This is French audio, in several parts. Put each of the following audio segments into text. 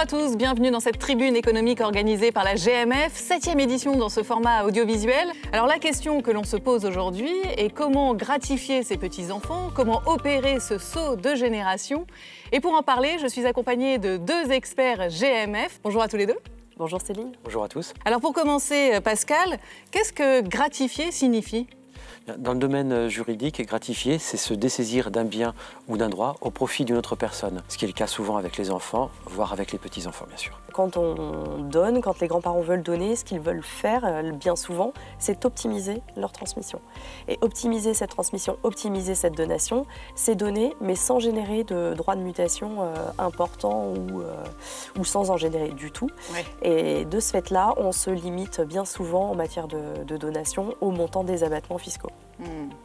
Bonjour à tous, bienvenue dans cette tribune économique organisée par la GMF, 7e édition dans ce format audiovisuel. Alors la question que l'on se pose aujourd'hui est comment gratifier ses petits-enfants, comment opérer ce saut de génération. Et pour en parler, je suis accompagnée de deux experts GMF. Bonjour à tous les deux. Bonjour Céline. Bonjour à tous. Alors pour commencer, Pascal, qu'est-ce que gratifier signifie ? Dans le domaine juridique, gratifier, c'est se dessaisir d'un bien ou d'un droit au profit d'une autre personne. Ce qui est le cas souvent avec les enfants, voire avec les petits-enfants, bien sûr. Quand on donne, quand les grands-parents veulent donner, ce qu'ils veulent faire, bien souvent, c'est optimiser leur transmission. Et optimiser cette transmission, optimiser cette donation, c'est donner, mais sans générer de droits de mutation importants ou sans en générer du tout. Ouais. Et de ce fait-là, on se limite bien souvent en matière de donation au montant des abattements fiscaux.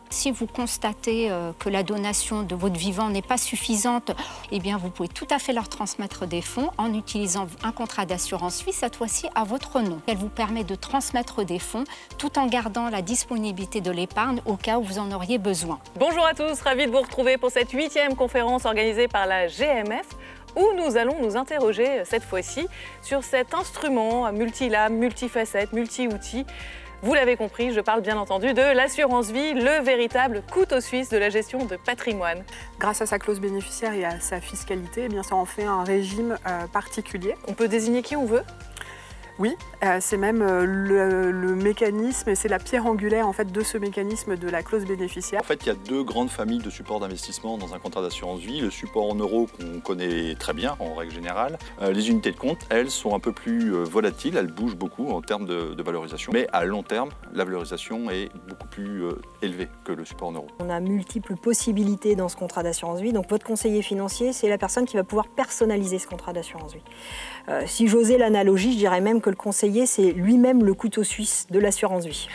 Si vous constatez que la donation de votre vivant n'est pas suffisante, eh bien vous pouvez tout à fait leur transmettre des fonds en utilisant un contrat d'assurance vie, cette fois-ci à votre nom. Elle vous permet de transmettre des fonds tout en gardant la disponibilité de l'épargne au cas où vous en auriez besoin. Bonjour à tous, ravi de vous retrouver pour cette 8e conférence organisée par la GMF, où nous allons nous interroger cette fois-ci sur cet instrument multilame, multifacette, multi-outils. Vous l'avez compris, je parle bien entendu de l'assurance vie, le véritable couteau suisse de la gestion de patrimoine. Grâce à sa clause bénéficiaire et à sa fiscalité, eh bien, ça en fait un régime particulier. On peut désigner qui on veut ? Oui, c'est même le mécanisme et c'est la pierre angulaire en fait, de ce mécanisme de la clause bénéficiaire. En fait, il y a deux grandes familles de supports d'investissement dans un contrat d'assurance vie. Le support en euros qu'on connaît très bien en règle générale. Les unités de compte, elles, sont un peu plus volatiles, elles bougent beaucoup en termes de valorisation. Mais à long terme, la valorisation est beaucoup plus élevée que le support en euros. On a multiples possibilités dans ce contrat d'assurance vie. Donc votre conseiller financier, c'est la personne qui va pouvoir personnaliser ce contrat d'assurance vie. Si j'osais l'analogie, je dirais même que le conseiller, c'est lui-même le couteau suisse de l'assurance vie.